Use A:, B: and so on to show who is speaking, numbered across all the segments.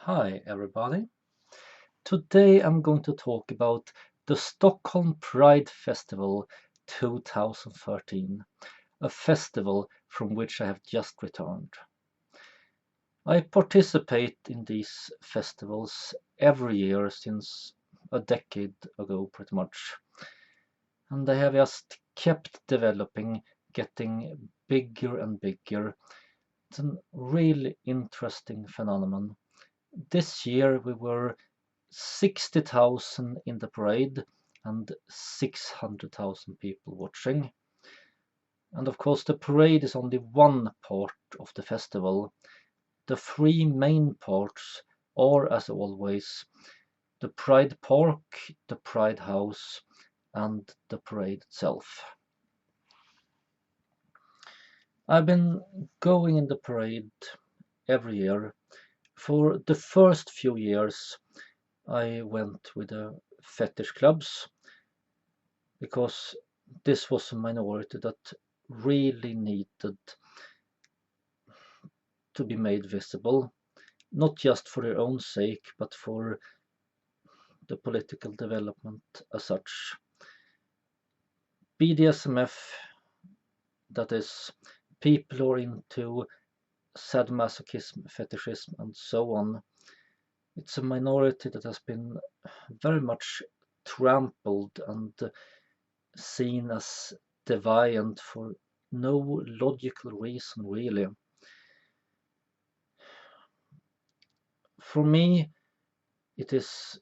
A: Hi everybody. Today I'm going to talk about the Stockholm Pride Festival 2013, a festival from which I have just returned. I participate in these festivals every year since a decade ago pretty much, and they have just kept developing, getting bigger and bigger. It's a really interesting phenomenon. This year we were 60,000 in the parade and 600,000 people watching. And of course, the parade is only one part of the festival. The three main parts are, as always, the Pride Park, the Pride House, and the parade itself. I've been going in the parade every year. For the first few years, I went with the fetish clubs because this was a minority that really needed to be made visible, not just for their own sake, but for the political development as such. BDSMF, that is, people who are into sadomasochism, fetishism, and so on, it's a minority that has been very much trampled and seen as deviant for no logical reason, really. For me, it is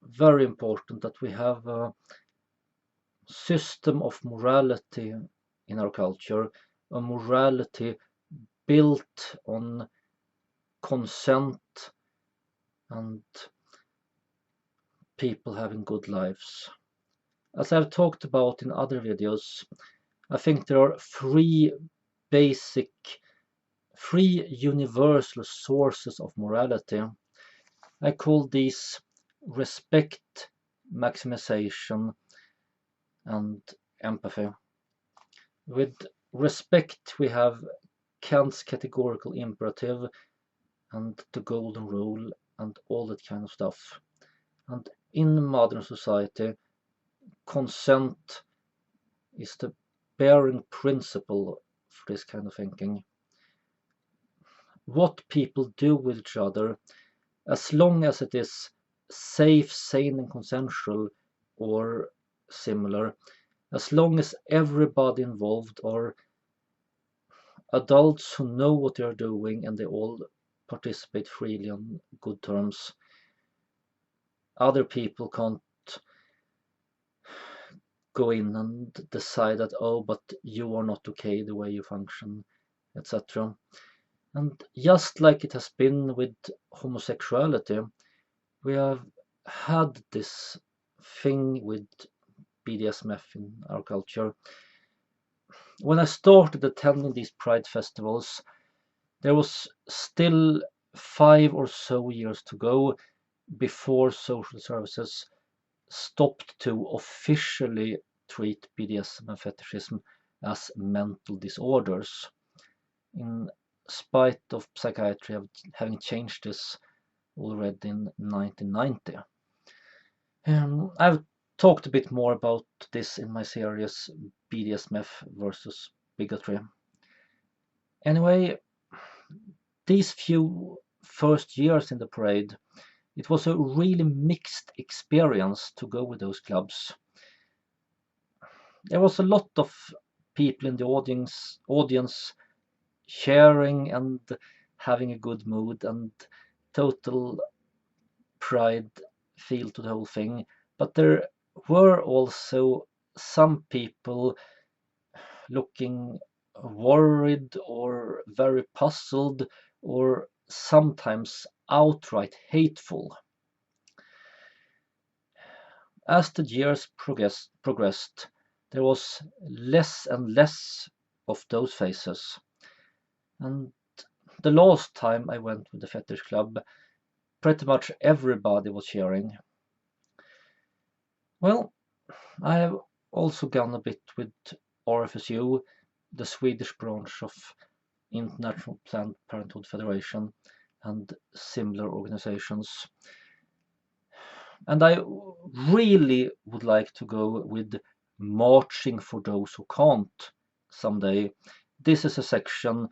A: very important that we have a system of morality in our culture, a morality built on consent and people having good lives. As I've talked about in other videos, I think there are three universal sources of morality. I call these respect, maximization, and empathy. With respect, we have Kant's categorical imperative and the golden rule and all that kind of stuff. And in modern society, consent is the bearing principle for this kind of thinking. What people do with each other, as long as it is safe, sane, and consensual, or similar, as long as everybody involved are adults who know what they are doing and they all participate freely on good terms, other people can't go in and decide that, oh, but you are not okay the way you function, etc. And just like it has been with homosexuality, we have had this thing with BDSM in our culture. When I started attending these Pride festivals, there was still 5 or so years to go before social services stopped to officially treat BDSM and fetishism as mental disorders, in spite of psychiatry having changed this already in 1990. I've talked a bit more about this in my series BDSMF versus bigotry. Anyway, these few first years in the parade, it was a really mixed experience to go with those clubs. There was a lot of people in the audience sharing and having a good mood and total pride feel to the whole thing. But there were also some people looking worried or very puzzled or sometimes outright hateful. As the years progressed, there was less and less of those faces. And the last time I went with the fetish club, pretty much everybody was cheering. Well, I have also gone a bit with RFSU, the Swedish branch of International Planned Parenthood Federation, and similar organizations. And I really would like to go with Marching for Those Who Can't someday. This is a section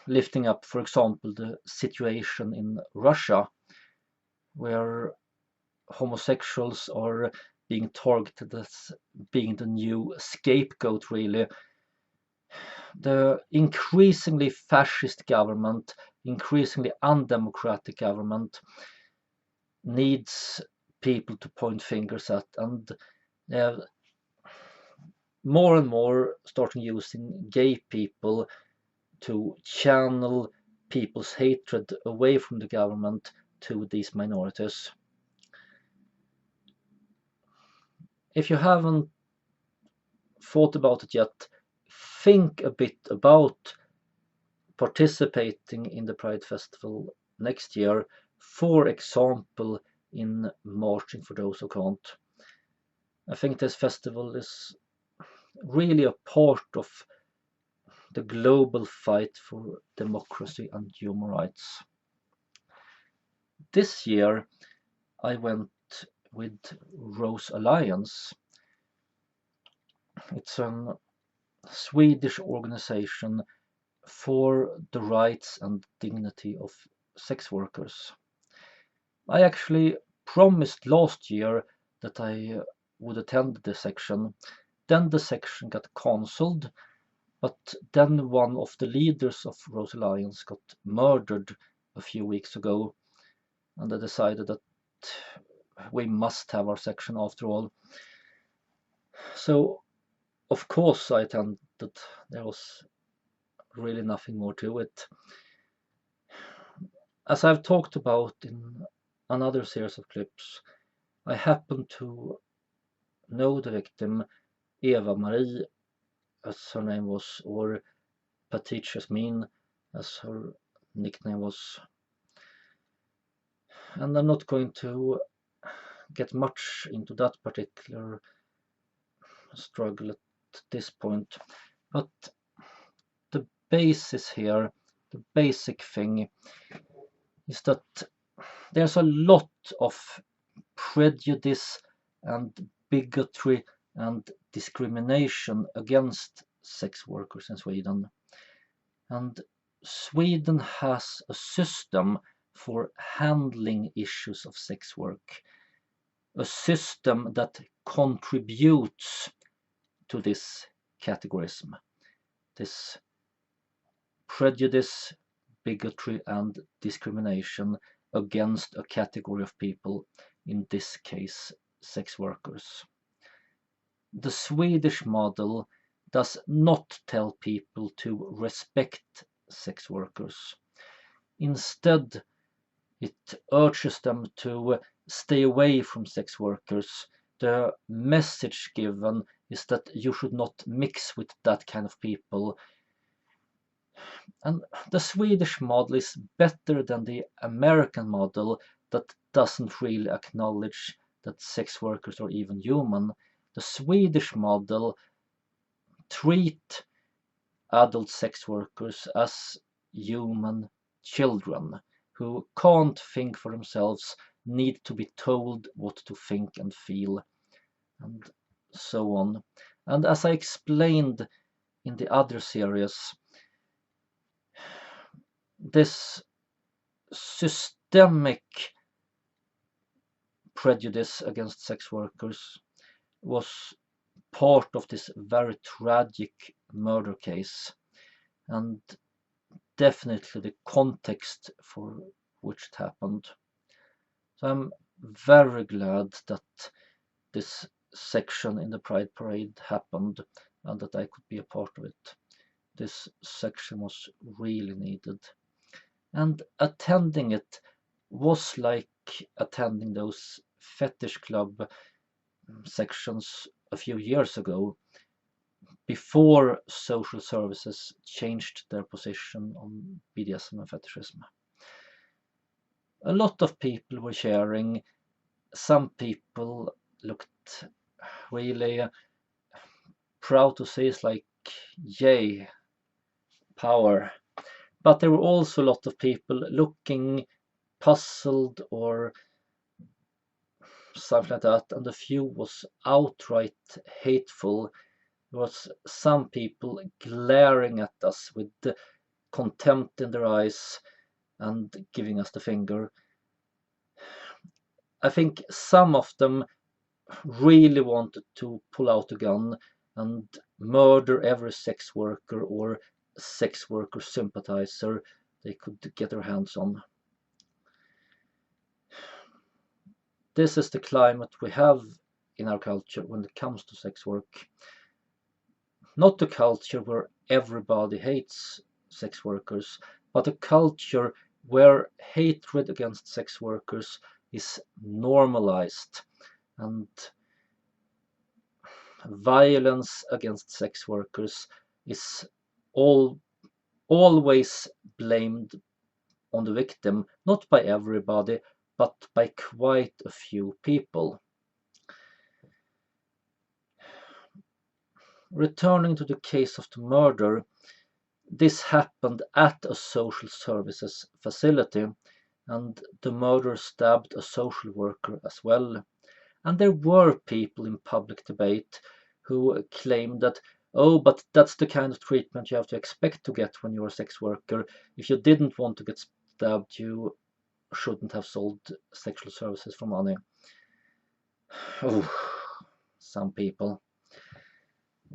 A: lifting up, for example, the situation in Russia, where homosexuals are being targeted as being the new scapegoat, really. The increasingly fascist government, increasingly undemocratic government, needs people to point fingers at, and they have more and more starting using gay people to channel people's hatred away from the government to these minorities. If you haven't thought about it yet, think a bit about participating in the Pride Festival next year, for example, in Marching for Those Who Can't. I think this festival is really a part of the global fight for democracy and human rights. This year I went with Rose Alliance. It's a Swedish organization for the rights and dignity of sex workers. I actually promised last year that I would attend the section. Then the section got cancelled, but then one of the leaders of Rose Alliance got murdered a few weeks ago, and I decided that we must have our section after all. So of course I attended. There was really nothing more to it. As I've talked about in another series of clips, I happen to know the victim, Eva Marie, as her name was, or Petite Jasmine, as her nickname was. And I'm not going to get much into that particular struggle at this point, but the basis here, the basic thing, is that there's a lot of prejudice and bigotry and discrimination against sex workers in Sweden. And Sweden has a system for handling issues of sex work, a system that contributes to this categorism, this prejudice, bigotry, and discrimination against a category of people, in this case, sex workers. The Swedish model does not tell people to respect sex workers. Instead, it urges them to stay away from sex workers. The message given is that you should not mix with that kind of people. And the Swedish model is better than the American model that doesn't really acknowledge that sex workers are even human. The Swedish model treat adult sex workers as human children who can't think for themselves, need to be told what to think and feel, and so on. And as I explained in the other series, this systemic prejudice against sex workers was part of this very tragic murder case, and definitely the context for which it happened. So I'm very glad that this section in the Pride Parade happened and that I could be a part of it. This section was really needed. And attending it was like attending those fetish club sections a few years ago, before social services changed their position on BDSM and fetishism. A lot of people were sharing. Some people looked really proud to say, it's like, yay, power. But there were also a lot of people looking puzzled or something like that, and a few was outright hateful. There was some people glaring at us with contempt in their eyes and giving us the finger. I think some of them really wanted to pull out a gun and murder every sex worker or sex worker sympathizer they could get their hands on. This is the climate we have in our culture when it comes to sex work. Not a culture where everybody hates sex workers, but a culture where hatred against sex workers is normalized and violence against sex workers is always blamed on the victim, not by everybody, but by quite a few people. Returning to the case of the murder, this happened at a social services facility, and the murderer stabbed a social worker as well. And there were people in public debate who claimed that, oh, but that's the kind of treatment you have to expect to get when you're a sex worker. If you didn't want to get stabbed, you shouldn't have sold sexual services for money. Oh, some people.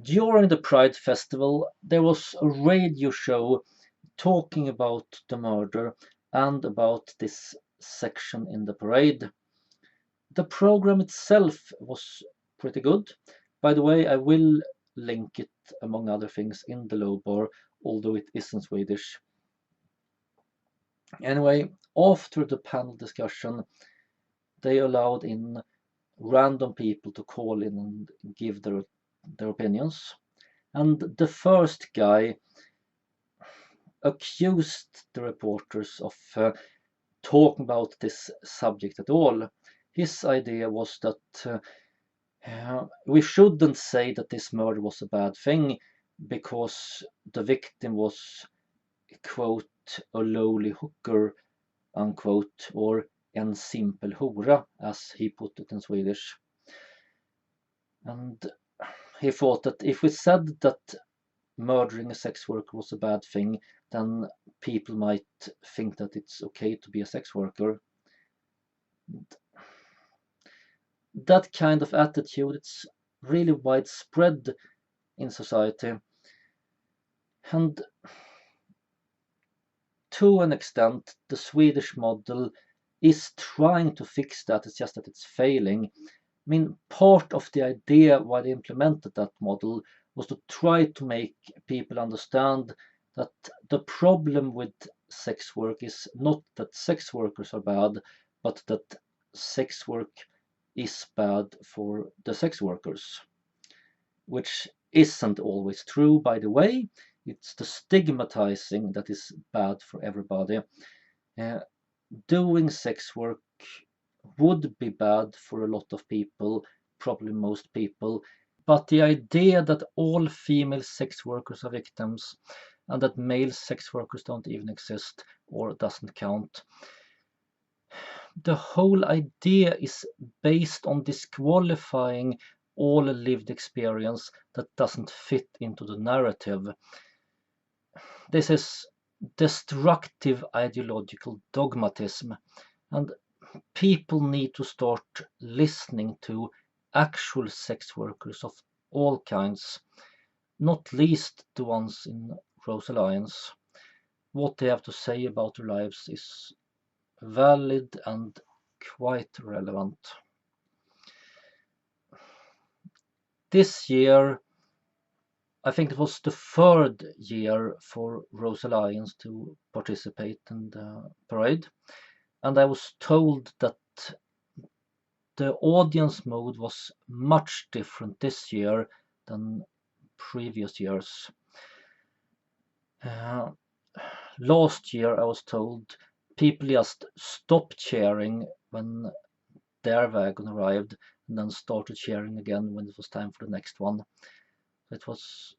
A: During the Pride Festival, there was a radio show talking about the murder and about this section in the parade. The program itself was pretty good. By the way, I will link it among other things in the low bar, although it is in Swedish. Anyway, after the panel discussion, they allowed in random people to call in and give their opinions. And the first guy accused the reporters of talking about this subject at all. His idea was that we shouldn't say that this murder was a bad thing because the victim was, quote, a lowly hooker, unquote, or en simpel hora, as he put it in Swedish. And he thought that if we said that murdering a sex worker was a bad thing, then people might think that it's okay to be a sex worker. That kind of attitude, it's really widespread in society. And to an extent, the Swedish model is trying to fix that, it's just that it's failing. I mean, part of the idea why they implemented that model was to try to make people understand that the problem with sex work is not that sex workers are bad, but that sex work is bad for the sex workers, which isn't always true, by the way. It's the stigmatizing that is bad for everybody. Doing sex work would be bad for a lot of people, probably most people, but the idea that all female sex workers are victims and that male sex workers don't even exist or doesn't count, the whole idea is based on disqualifying all lived experience that doesn't fit into the narrative. This is destructive ideological dogmatism, and people need to start listening to actual sex workers of all kinds, not least the ones in Rose Alliance. What they have to say about their lives is valid and quite relevant. This year, I think it was the third year for Rose Alliance to participate in the parade, and I was told that the audience mood was much different this year than previous years. Last year, I was told people just stopped cheering when their wagon arrived and then started cheering again when it was time for the next one. It was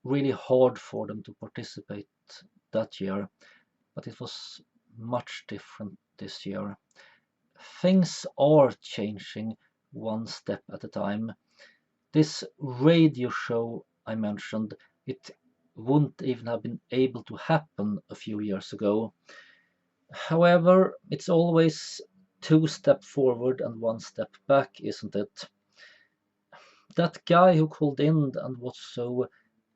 A: really hard for them to participate that year, but it was much different this year. Things are changing one step at a time. This radio show I mentioned, it wouldn't even have been able to happen a few years ago. However, it's always 2 steps forward and 1 step back, isn't it? That guy who called in and was so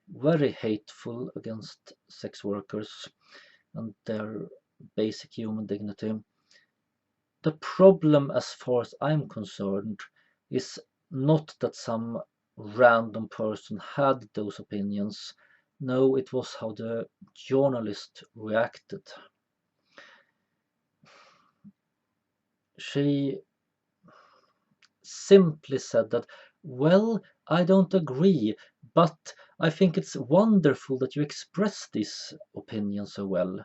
A: very hateful against sex workers and their basic human dignity. The problem, as far as I'm concerned, is not that some random person had those opinions. No, it was how the journalist reacted. She simply said that, well, I don't agree, but I think it's wonderful that you express these opinions so well.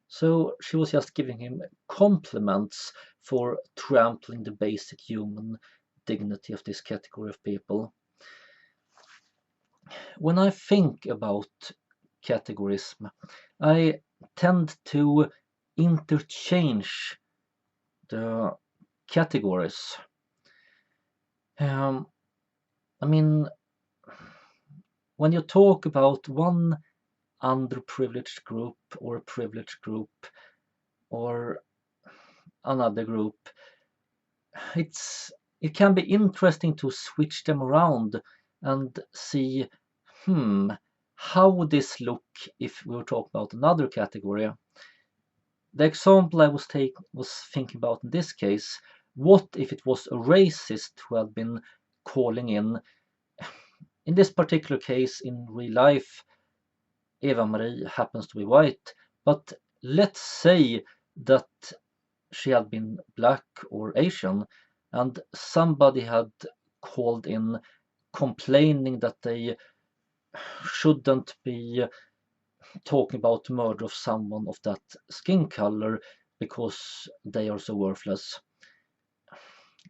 A: So she was just giving him compliments for trampling the basic human dignity of this category of people. When I think about categorism, I tend to interchange the categories. I mean, when you talk about one underprivileged group or a privileged group or another group, it can be interesting to switch them around and see, how would this look if we were talking about another category? The example I was thinking about in this case, what if it was a racist who had been calling in? In this particular case, in real life, Eva-Marie happens to be white, but let's say that she had been black or Asian, and somebody had called in complaining that they shouldn't be talking about the murder of someone of that skin color because they are so worthless.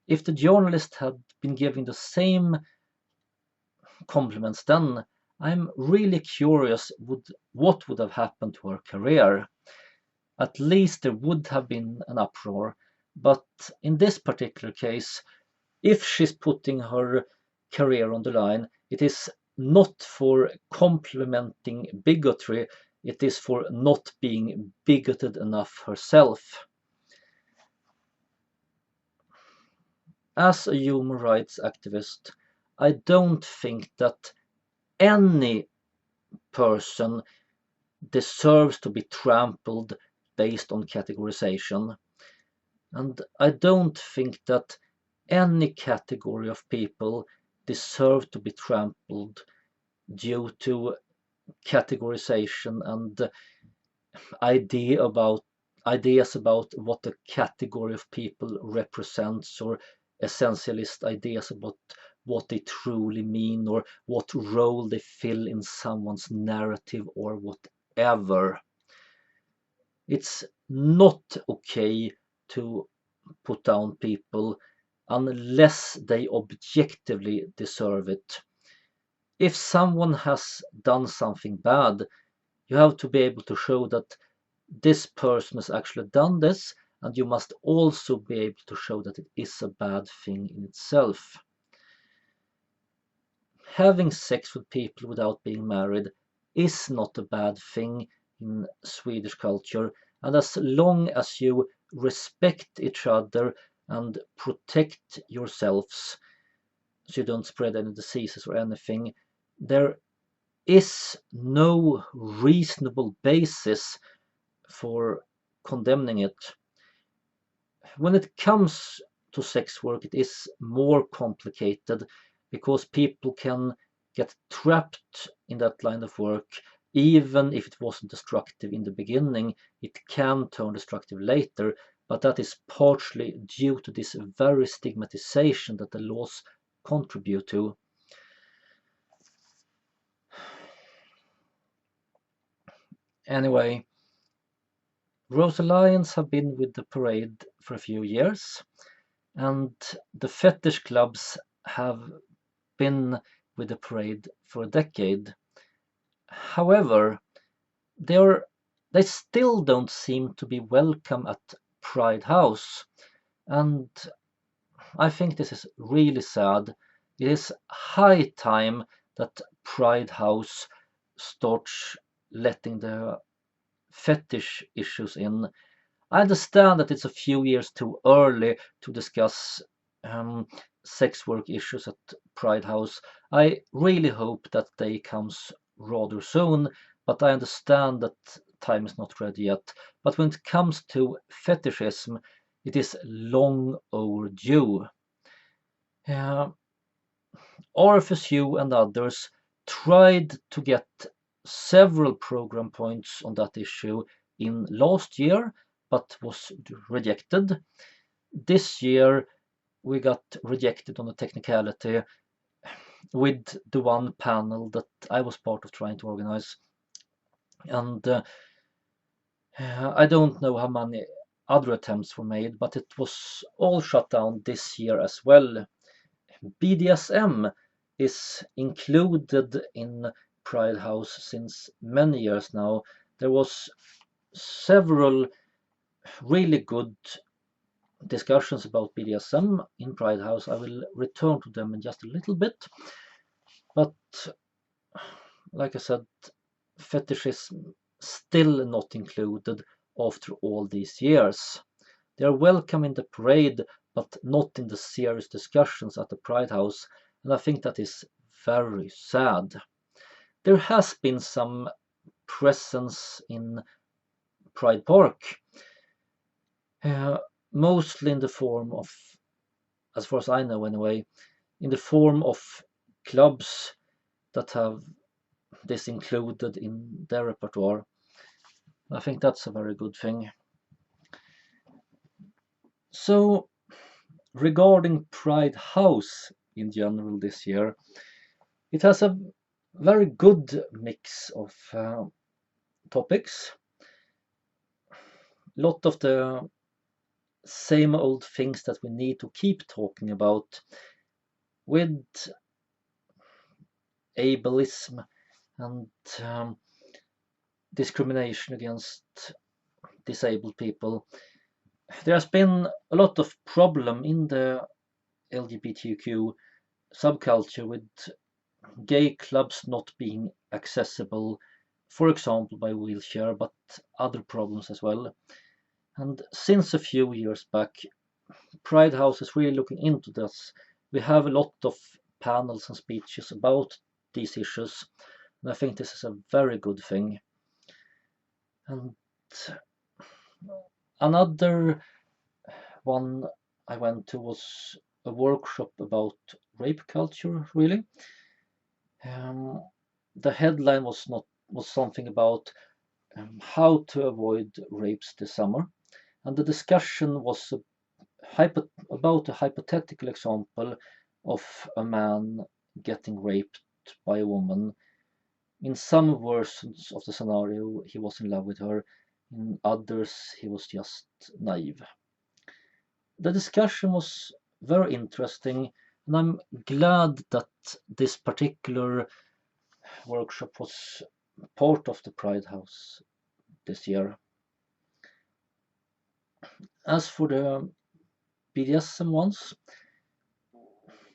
A: If the journalist had been giving the same compliments, then I'm really curious what would have happened to her career. At least there would have been an uproar, but in this particular case, if she's putting her career on the line, it is not for complimenting bigotry, it is for not being bigoted enough herself. As a human rights activist, I don't think that any person deserves to be trampled based on categorization. And I don't think that any category of people deserve to be trampled due to categorization and ideas about what a category of people represents, or essentialist ideas about what they truly mean or what role they fill in someone's narrative or whatever. It's not okay to put down people unless they objectively deserve it. If someone has done something bad, you have to be able to show that this person has actually done this, and you must also be able to show that it is a bad thing in itself. Having sex with people without being married is not a bad thing in Swedish culture, and as long as you respect each other and protect yourselves so you don't spread any diseases or anything, there is no reasonable basis for condemning it. When it comes to sex work, it is more complicated because people can get trapped in that line of work. Even if it wasn't destructive in the beginning, it can turn destructive later, but that is partially due to this very stigmatization that the laws contribute to. Anyway, Rose Alliance have been with the parade for a few years, and the fetish clubs have been with the parade for a decade. However, they're they still don't seem to be welcome at Pride House. And I think this is really sad. It is high time that Pride House starts letting the fetish issues in. I understand that it's a few years too early to discuss um, sex work issues at Pride House. I really hope that day comes rather soon, but I understand that time is not ready yet. But when it comes to fetishism, it is long overdue. Uh, RFSU and others tried to get several program points on that issue in last year, but was rejected. This year we got rejected on a technicality with the one panel that I was part of trying to organize. And I don't know how many other attempts were made, but it was all shut down this year as well. BDSM is included in Pride House since many years now. There was several really good discussions about BDSM in Pride House. I will return to them in just a little bit. But like I said, fetishism still not included after all these years. They are welcome in the parade, but not in the serious discussions at the Pride House, and I think that is very sad. There has been some presence in Pride Park, uh, mostly in the form of, as far as I know anyway, in the form of clubs that have this included in their repertoire. I think that's a very good thing. So, regarding Pride House in general this year, it has a very good mix of topics. A lot of the same old things that we need to keep talking about, with ableism and discrimination against disabled people. There has been a lot of problem in the LGBTQ subculture with gay clubs not being accessible, for example by wheelchair, but other problems as well. And since a few years back, Pride House is really looking into this. We have a lot of panels and speeches about these issues, and I think this is a very good thing. And another one I went to was a workshop about rape culture, really. Um, the headline was something about how to avoid rapes this summer, and the discussion was about a hypothetical example of a man getting raped by a woman. In some versions of the scenario, he was in love with her. In others, he was just naive. The discussion was very interesting, and I'm glad that this particular workshop was part of the Pride House this year. As for the BDSM ones,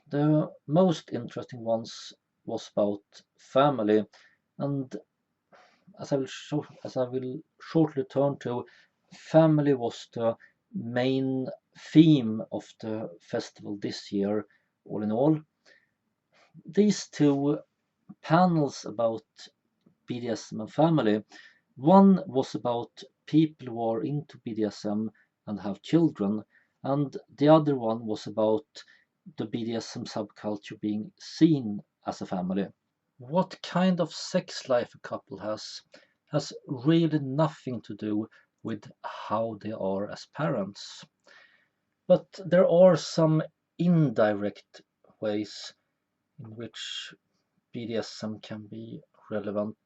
A: the most interesting ones was about family, and as I will shortly turn to, family was the main theme of the festival this year, all in all. These two panels about BDSM and family, one was about people who are into BDSM and have children, and the other one was about the BDSM subculture being seen as a family. What kind of sex life a couple has really nothing to do with how they are as parents. But there are some indirect ways in which BDSM can be relevant.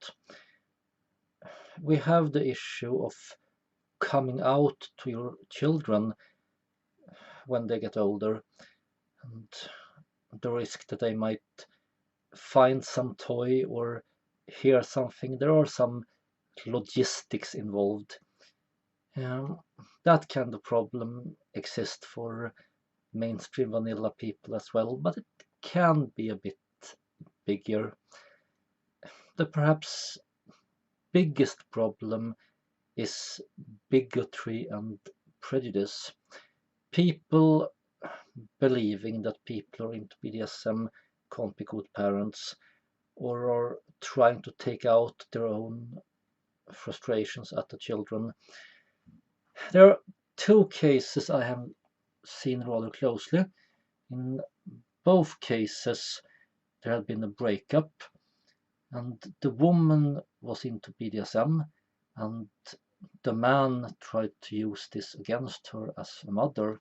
A: We have the issue of coming out to your children when they get older, and the risk that they might find some toy or hear something. There are some logistics involved. That kind of problem exists for mainstream vanilla people as well, but it can be a bit bigger. The perhaps biggest problem is bigotry and prejudice. People believing that people are into BDSM can't be good parents, or are trying to take out their own frustrations at the children. There are two cases I have seen rather closely. In both cases, there had been a breakup, and the woman was into BDSM, and the man tried to use this against her as a mother.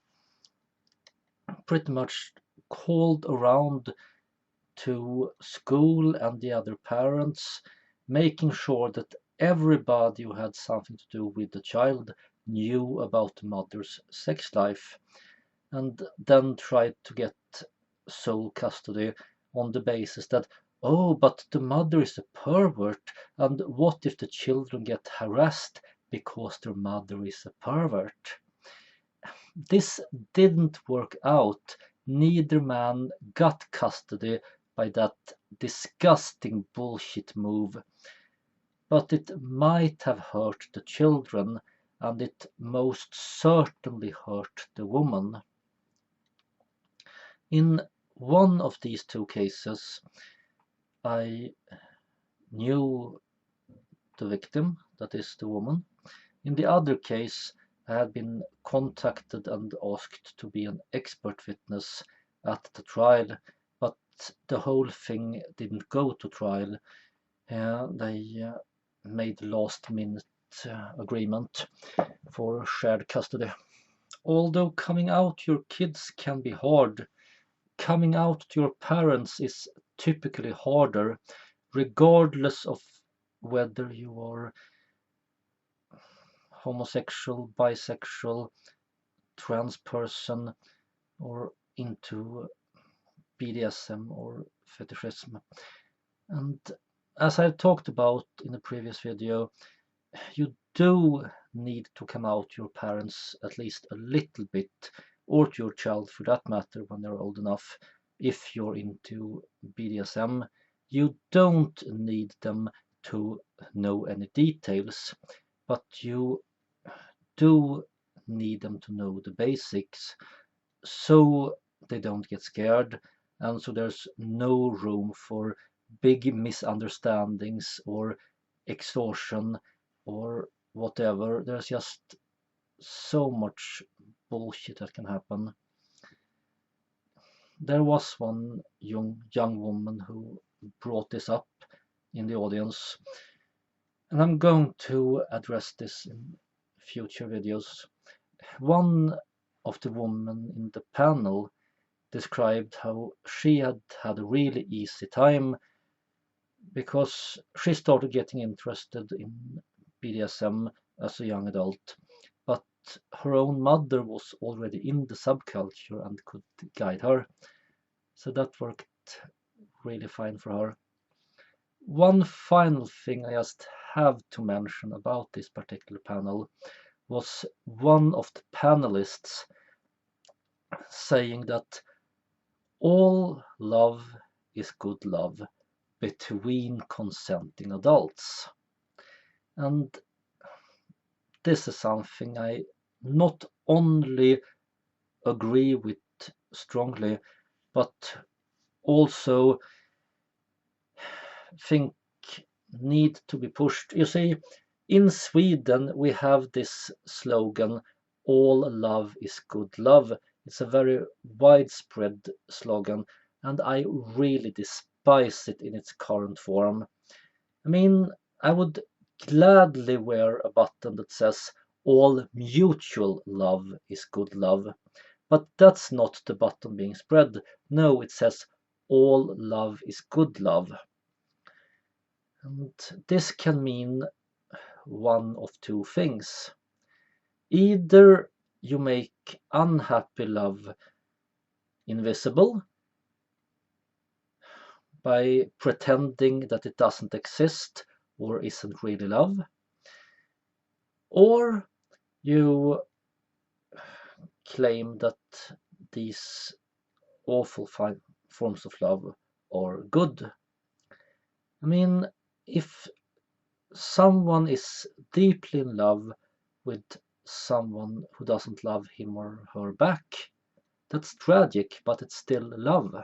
A: Pretty much called around to school and the other parents, making sure that everybody who had something to do with the child knew about the mother's sex life, and then tried to get sole custody on the basis that, oh, but the mother is a pervert, and what if the children get harassed because their mother is a pervert? This didn't work out. Neither man got custody by that disgusting bullshit move. But it might have hurt the children, and it most certainly hurt the woman. In one of these two cases, I knew the victim, that is the woman. In the other case, I had been contacted and asked to be an expert witness at the trial, but the whole thing didn't go to trial. They made last-minute agreement for shared custody. Although coming out to your kids can be hard, coming out to your parents is typically harder, regardless of whether you are homosexual, bisexual, trans person, or into BDSM or fetishism. And as I've talked about in the previous video, you do need to come out to your parents at least a little bit, or to your child for that matter when they're old enough. If you're into BDSM, you don't need them to know any details, but you do need them to know the basics, so they don't get scared, and so there's no room for big misunderstandings or extortion or whatever. There's just so much bullshit that can happen. There was one young woman who brought this up in the audience, and I'm going to address this in future videos. One of the women in the panel described how she had had a really easy time because she started getting interested in BDSM as a young adult, but her own mother was already in the subculture and could guide her, so that worked really fine for her. One final thing I just have to mention about this particular panel was one of the panelists saying that all love is good love between consenting adults. And this is something I not only agree with strongly, but also think need to be pushed. You see, in Sweden we have this slogan, all love is good love. It's a very widespread slogan, and I really despise it in its current form. I mean, I would gladly wear a button that says all mutual love is good love, but that's not the button being spread. No, it says all love is good love. And this can mean one of two things. Either you make unhappy love invisible by pretending that it doesn't exist or isn't really love, Or you claim that these awful forms of love are good. I mean, if someone is deeply in love with someone who doesn't love him or her back, that's tragic, but it's still love.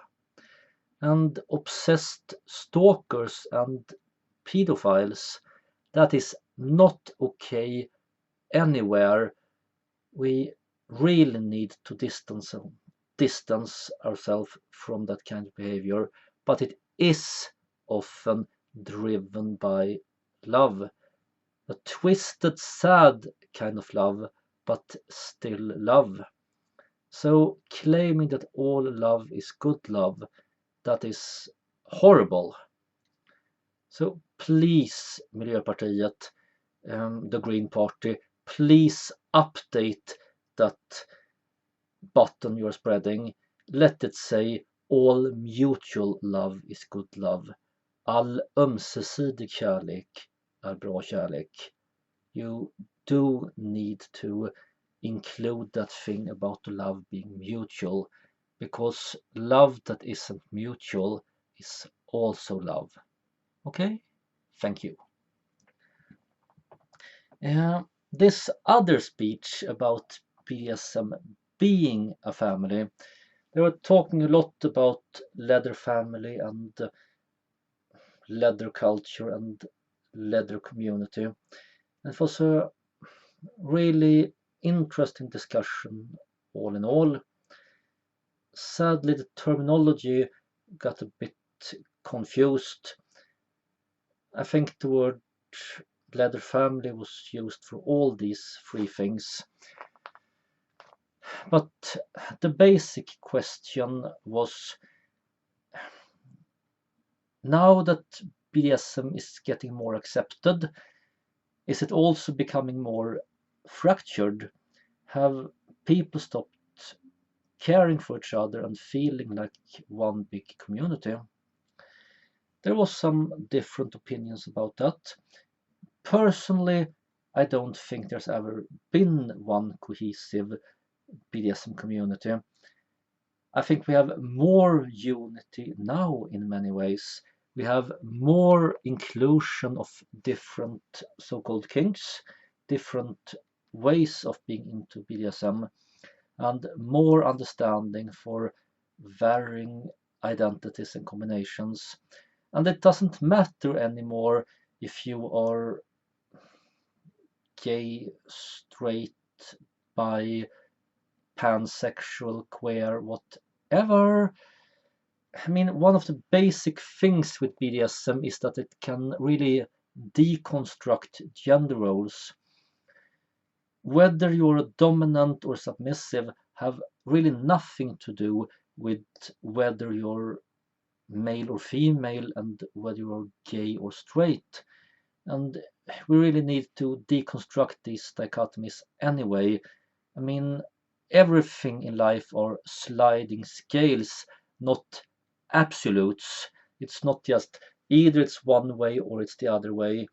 A: And obsessed stalkers and pedophiles, that is not okay anywhere. We really need to distance ourselves from that kind of behavior, but it is often driven by love, a twisted, sad kind of love, but still love. So claiming that all love is good love, that is horrible. So please, Miljöpartiet, the Green Party, please update that button you're spreading. Let it say all mutual love is good love. All ömsesidig kärlek är bra kärlek. You do need to include that thing about the love being mutual, because love that isn't mutual is also love. Okay? Thank you. This other speech about BDSM being a family, they were talking a lot about leather family and leather culture and leather community. And it was a really interesting discussion all in all. Sadly, the terminology got a bit confused. I think the word leather family was used for all these three things. But the basic question was, now that BDSM is getting more accepted, is it also becoming more fractured? Have people stopped caring for each other and feeling like one big community? There was some different opinions about that. Personally, I don't think there's ever been one cohesive BDSM community. I think we have more unity now in many ways. We have more inclusion of different so-called kinks, different ways of being into BDSM, and more understanding for varying identities and combinations. And it doesn't matter anymore if you are gay, straight, bi, pansexual, queer, whatever. I mean, one of the basic things with BDSM is that it can really deconstruct gender roles. Whether you're a dominant or submissive have really nothing to do with whether you're male or female and whether you're gay or straight. And we really need to deconstruct these dichotomies anyway. I mean, everything in life are sliding scales, not absolutes. It's not just either it's one way or it's the other way.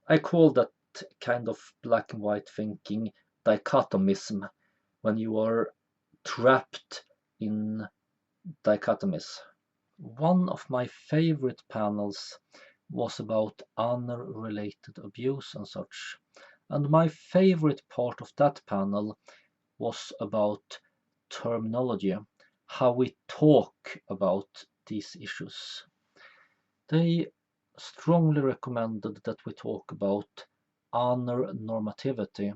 A: I call that kind of black and white thinking dichotomism, when you are trapped in dichotomies. One of my favorite panels was about honor related abuse and such. And my favorite part of that panel was about terminology, how we talk about these issues. They strongly recommended that we talk about honor normativity,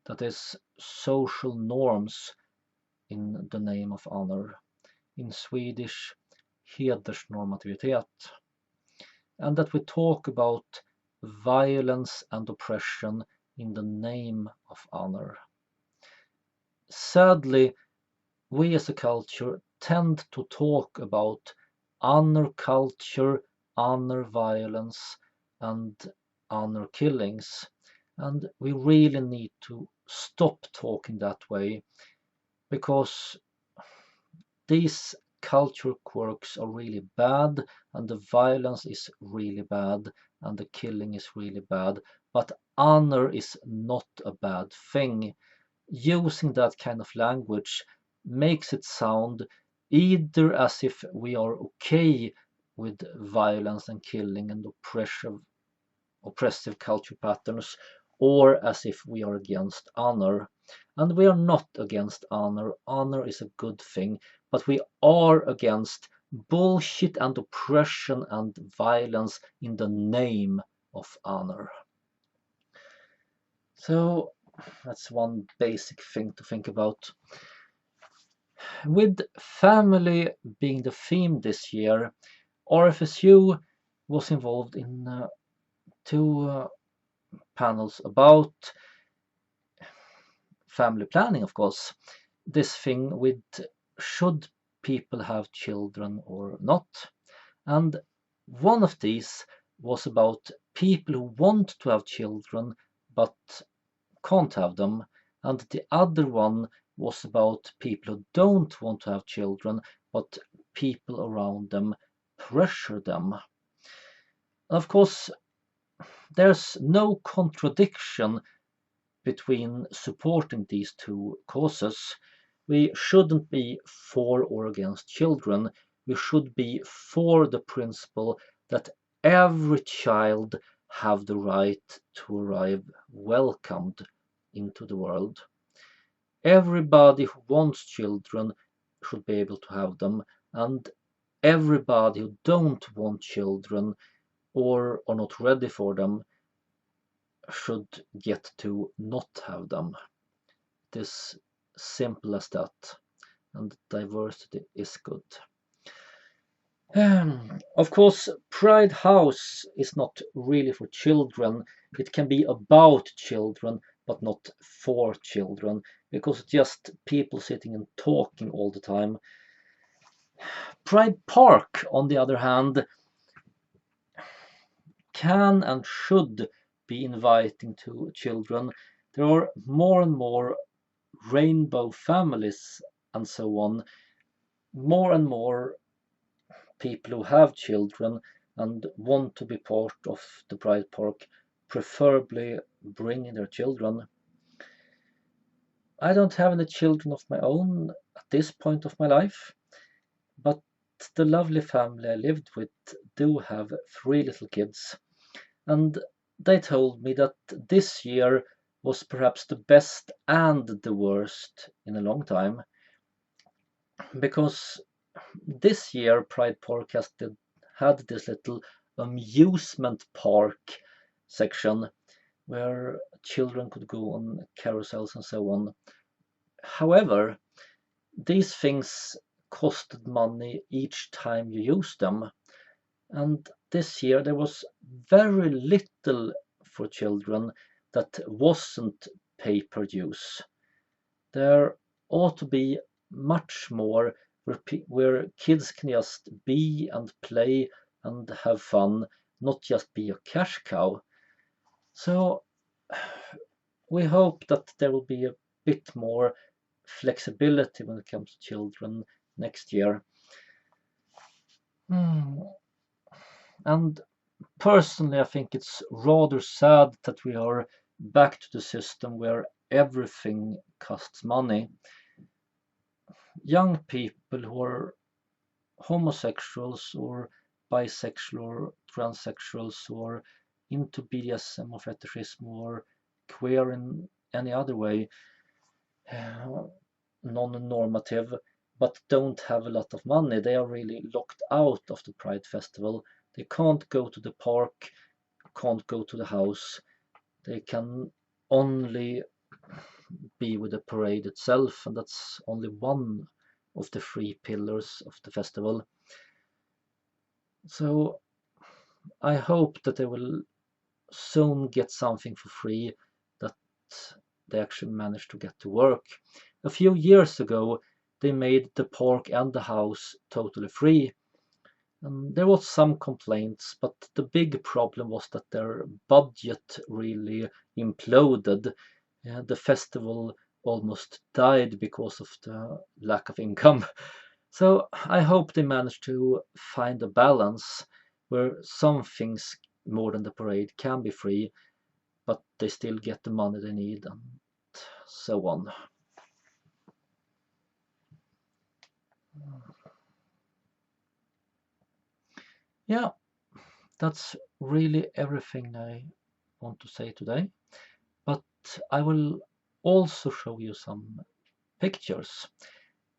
A: that is, social norms in the name of honor. In Swedish, hedersnormativitet. And that we talk about violence and oppression in the name of honor. Sadly, we as a culture tend to talk about honor culture, honor violence, and honor killings. And we really need to stop talking that way, because these culture quirks are really bad, and the violence is really bad, and the killing is really bad, but honor is not a bad thing. Using that kind of language makes it sound either as if we are okay with violence and killing and oppressive culture patterns, or as if we are against honor. And we are not against honor. Honor is a good thing, but we are against bullshit and oppression and violence in the name of honor. So that's one basic thing to think about. With family being the theme this year, RFSU was involved in two panels about family planning, of course. This thing with should people have children or not? And one of these was about people who want to have children but can't have them, and the other one was about people who don't want to have children but people around them pressure them. Of course, there's no contradiction between supporting these two causes. We shouldn't be for or against children. We should be for the principle that every child have the right to arrive welcomed into the world. Everybody who wants children should be able to have them, and everybody who don't want children or are not ready for them should get to not have them. It is simple as that, and diversity is good. Of course, Pride House is not really for children. It can be about children, but not for children, because it's just people sitting and talking all the time. Pride Park, on the other hand, can and should be inviting to children. There are more and more rainbow families and so on. More and more people who have children and want to be part of the Pride Park preferably bringing their children. I don't have any children of my own at this point of my life, but the lovely family I lived with do have 3 little kids, and they told me that this year was perhaps the best and the worst in a long time, because this year Pride Park had this little amusement park section where children could go on carousels and so on. However, these things costed money each time you used them, and this year there was very little for children that wasn't pay per use. There ought to be much more where kids can just be and play and have fun, not just be a cash cow. So we hope that there will be a bit more flexibility when it comes to children next year. And personally, I think it's rather sad that we are back to the system where everything costs money. Young people who are homosexuals or bisexual or transsexuals or into BDSM or fetishism or queer in any other way, non-normative, but don't have a lot of money. They are really locked out of the Pride Festival. They can't go to the park, can't go to the house. They can only be with the parade itself, and that's only one of the 3 pillars of the festival. So I hope that they will soon get something for free that they actually manage to get to work. A few years ago, they made the park and the house totally free. And there was some complaints, but the big problem was that their budget really imploded. The festival almost died because of the lack of income. So I hope they manage to find a balance where some things more than the parade can be free, but they still get the money they need, and so on. Yeah, that's really everything I want to say today. But I will also show you some pictures.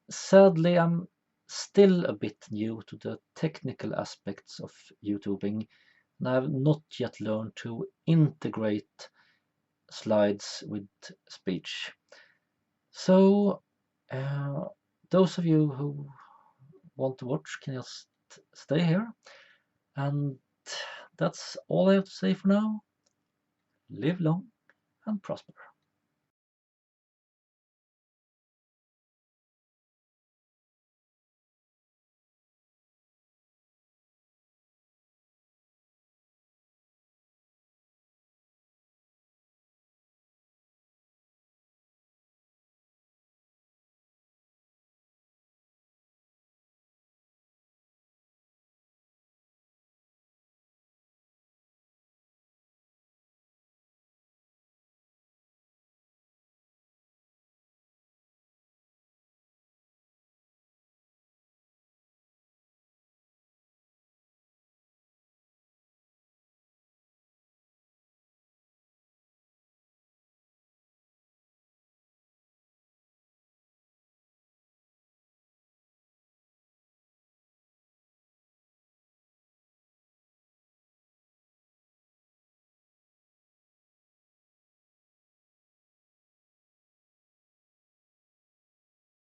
A: Sadly, I'm still a bit new to the technical aspects of YouTubing, and I have not yet learned to integrate slides with speech. So, those of you who want to watch can just stay here. And that's all I have to say for now. Live long and prosper.